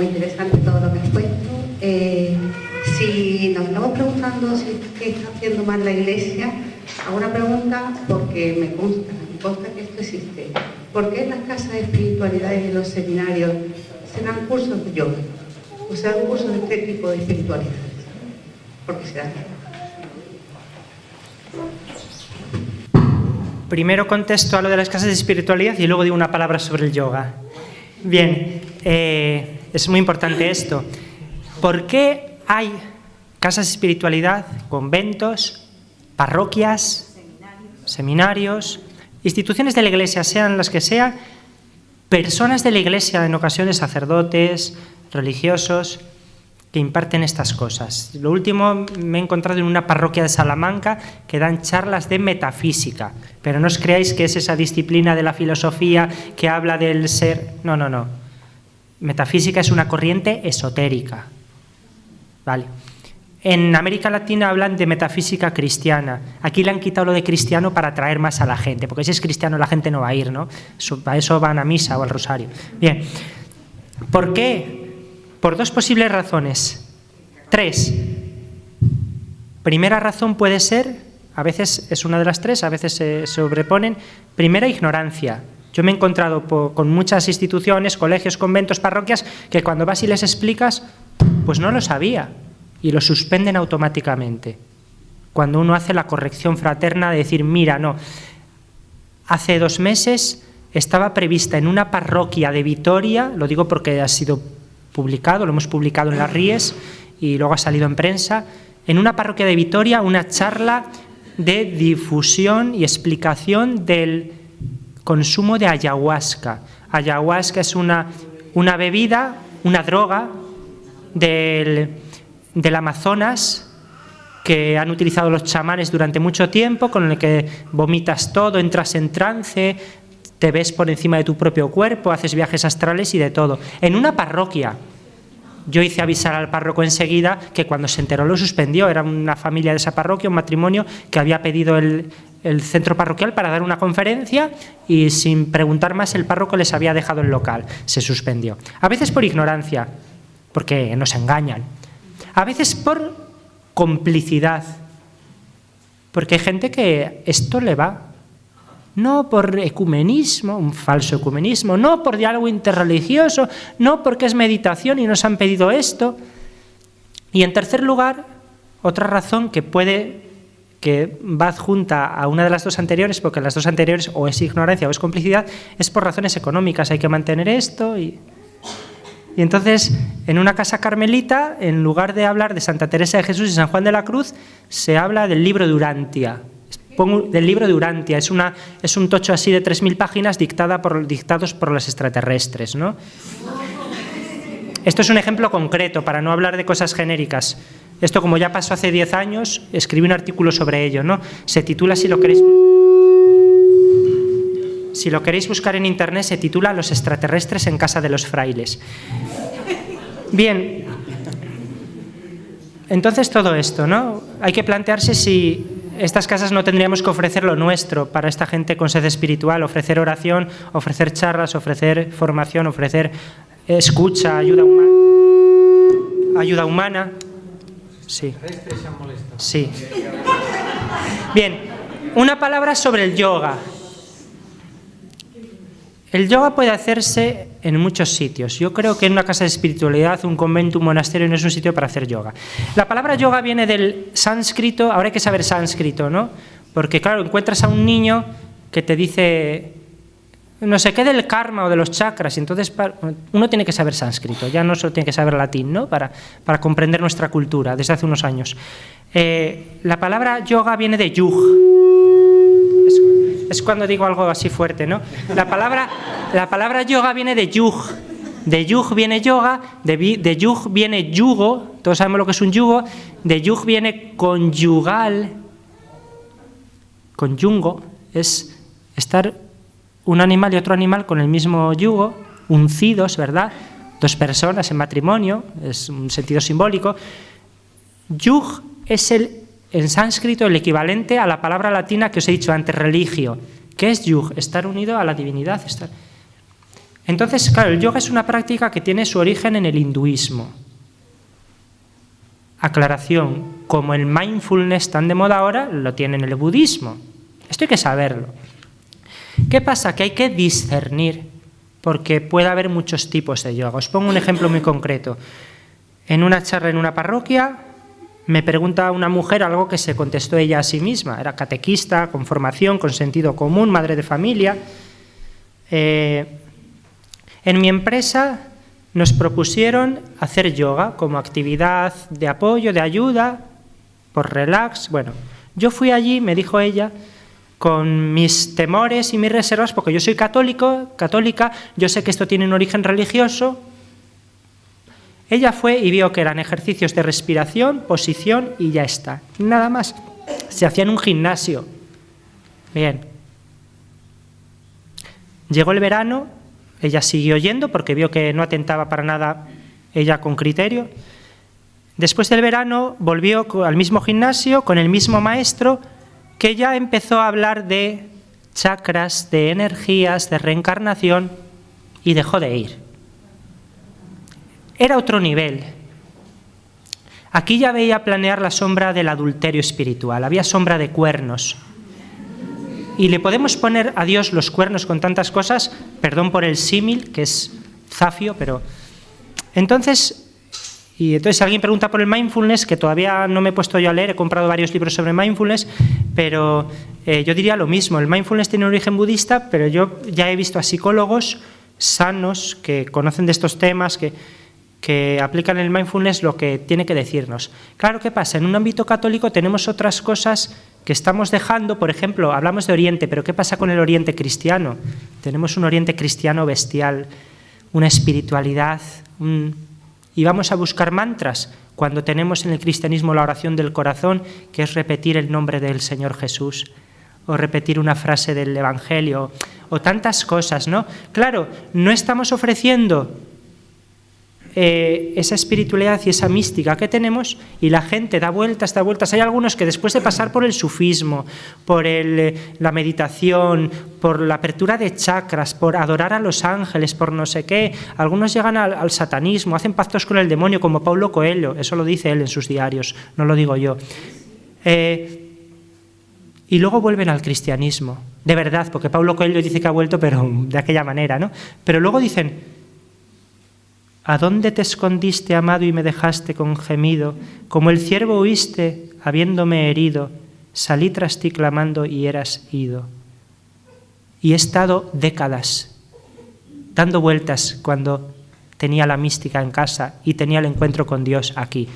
muy interesante todo lo que has puesto. Si nos estamos preguntando qué está haciendo mal la Iglesia, hago una pregunta porque me consta que esto existe. ¿Por qué en las casas de espiritualidad y en los seminarios se dan cursos de yoga? O se dan cursos de este tipo de espiritualidad. ¿Por qué se dan? Primero contesto a lo de las casas de espiritualidad y luego digo una palabra sobre el yoga. Bien, es muy importante esto. ¿Por qué hay casas de espiritualidad, conventos, parroquias, seminarios, instituciones de la Iglesia, sean las que sean, personas de la Iglesia, en ocasiones sacerdotes, religiosos, que imparten estas cosas? Lo último me he encontrado en una parroquia de Salamanca que dan charlas de metafísica, pero no os creáis que es esa disciplina de la filosofía que habla del ser. No, no, no. Metafísica es una corriente esotérica. Vale. En América Latina hablan de metafísica cristiana. Aquí le han quitado lo de cristiano para atraer más a la gente, porque si es cristiano la gente no va a ir, ¿no? Para eso van a misa o al rosario. Bien. ¿Por qué? Por dos posibles razones. 3. Primera razón puede ser, a veces es una de las 3, a veces se sobreponen. Primera, ignorancia. Yo me he encontrado con muchas instituciones, colegios, conventos, parroquias, que cuando vas y les explicas, pues no lo sabía, y lo suspenden automáticamente. Cuando uno hace la corrección fraterna de decir, mira, no, hace 2 meses estaba prevista en una parroquia de Vitoria, lo digo porque ha sido publicado, lo hemos publicado en las Ries y luego ha salido en prensa, en una parroquia de Vitoria una charla de difusión y explicación del consumo de ayahuasca. Ayahuasca es una bebida, una droga del Amazonas que han utilizado los chamanes durante mucho tiempo, con el que vomitas todo, entras en trance, te ves por encima de tu propio cuerpo, haces viajes astrales y de todo. En una parroquia. Yo hice avisar al párroco enseguida, que cuando se enteró lo suspendió. Era una familia de esa parroquia, un matrimonio que había pedido el centro parroquial para dar una conferencia y sin preguntar más el párroco les había dejado el local. Se suspendió. A veces por ignorancia, porque nos engañan. A veces por complicidad, porque hay gente que esto le va. No por ecumenismo, un falso ecumenismo, no por diálogo interreligioso, no porque es meditación y nos han pedido esto. Y en tercer lugar, otra razón que va adjunta a una de las dos anteriores, porque las dos anteriores o es ignorancia o es complicidad, es por razones económicas. Hay que mantener esto y entonces, en una casa carmelita, en lugar de hablar de Santa Teresa de Jesús y San Juan de la Cruz, se habla del libro de Urantia. Del libro de Urantia, es un tocho así de 3.000 páginas dictados por los extraterrestres, ¿no? Esto es un ejemplo concreto, para no hablar de cosas genéricas. Esto, como ya pasó hace 10 años, escribí un artículo sobre ello, ¿no? Se titula, si lo queréis buscar en internet, se titula Los extraterrestres en casa de los frailes. Bien, entonces todo esto, ¿no? Hay que plantearse si estas casas no tendríamos que ofrecer lo nuestro para esta gente con sed espiritual, ofrecer oración, ofrecer charlas, ofrecer formación, ofrecer escucha, ayuda humana. Sí. Sí. Bien, una palabra sobre el yoga. El yoga puede hacerse en muchos sitios. Yo creo que en una casa de espiritualidad, un convento, un monasterio no es un sitio para hacer yoga. La palabra yoga viene del sánscrito. Ahora hay que saber sánscrito, ¿no? Porque, claro, encuentras a un niño que te dice no sé qué del karma o de los chakras, y entonces uno tiene que saber sánscrito, ya no solo tiene que saber latín, ¿no? Para comprender nuestra cultura desde hace unos años. La palabra yoga viene de yug. Es cuando digo algo así fuerte, ¿no? La palabra yoga viene de yug. De yug viene yoga, de yug viene yugo, todos sabemos lo que es un yugo, de yug viene conyugal, conyungo, es estar un animal y otro animal con el mismo yugo, uncidos, ¿verdad? 2 personas en matrimonio, es un sentido simbólico. Yug es en sánscrito el equivalente a la palabra latina que os he dicho antes, religio. ¿Qué es yug? Estar unido a la divinidad. Entonces, claro, el yoga es una práctica que tiene su origen en el hinduismo. Aclaración, como el mindfulness tan de moda ahora, lo tiene en el budismo. Esto hay que saberlo. ¿Qué pasa? Que hay que discernir, porque puede haber muchos tipos de yoga. Os pongo un ejemplo muy concreto. En una charla en una parroquia, me pregunta una mujer algo que se contestó ella a sí misma. Era catequista, con formación, con sentido común, madre de familia. En mi empresa nos propusieron hacer yoga como actividad de apoyo, de ayuda, por relax. Bueno, yo fui allí, me dijo ella, con mis temores y mis reservas, porque yo soy católica, yo sé que esto tiene un origen religioso. Ella fue y vio que eran ejercicios de respiración, posición y ya está. Nada más. Se hacía en un gimnasio. Bien. Llegó el verano, ella siguió yendo porque vio que no atentaba para nada ella con criterio. Después del verano volvió al mismo gimnasio con el mismo maestro que ya empezó a hablar de chakras, de energías, de reencarnación y dejó de ir. Era otro nivel. Aquí ya veía planear la sombra del adulterio espiritual, había sombra de cuernos. Y le podemos poner a Dios los cuernos con tantas cosas, perdón por el símil, que es zafio, pero... Entonces si alguien pregunta por el mindfulness, que todavía no me he puesto yo a leer, he comprado varios libros sobre mindfulness, pero yo diría lo mismo. El mindfulness tiene un origen budista, pero yo ya he visto a psicólogos sanos que conocen de estos temas, que aplican el mindfulness lo que tiene que decirnos. Claro, ¿qué pasa? En un ámbito católico tenemos otras cosas que estamos dejando. Por ejemplo, hablamos de Oriente, pero ¿qué pasa con el Oriente cristiano? Tenemos un Oriente cristiano bestial, una espiritualidad, y vamos a buscar mantras cuando tenemos en el cristianismo la oración del corazón, que es repetir el nombre del Señor Jesús, o repetir una frase del Evangelio, o tantas cosas, ¿no? Claro, no estamos ofreciendo esa espiritualidad y esa mística que tenemos, y la gente da vueltas. Hay algunos que después de pasar por el sufismo, por la meditación, por la apertura de chakras, por adorar a los ángeles, por no sé qué, algunos llegan al satanismo, hacen pactos con el demonio, como Paulo Coelho, eso lo dice él en sus diarios, no lo digo yo. Y luego vuelven al cristianismo, de verdad, porque Paulo Coelho dice que ha vuelto, pero de aquella manera, ¿no? Pero luego dicen: ¿a dónde te escondiste, amado, y me dejaste con gemido? Como el ciervo huiste, habiéndome herido, salí tras ti clamando y eras ido. Y he estado décadas dando vueltas cuando tenía la mística en casa y tenía el encuentro con Dios aquí.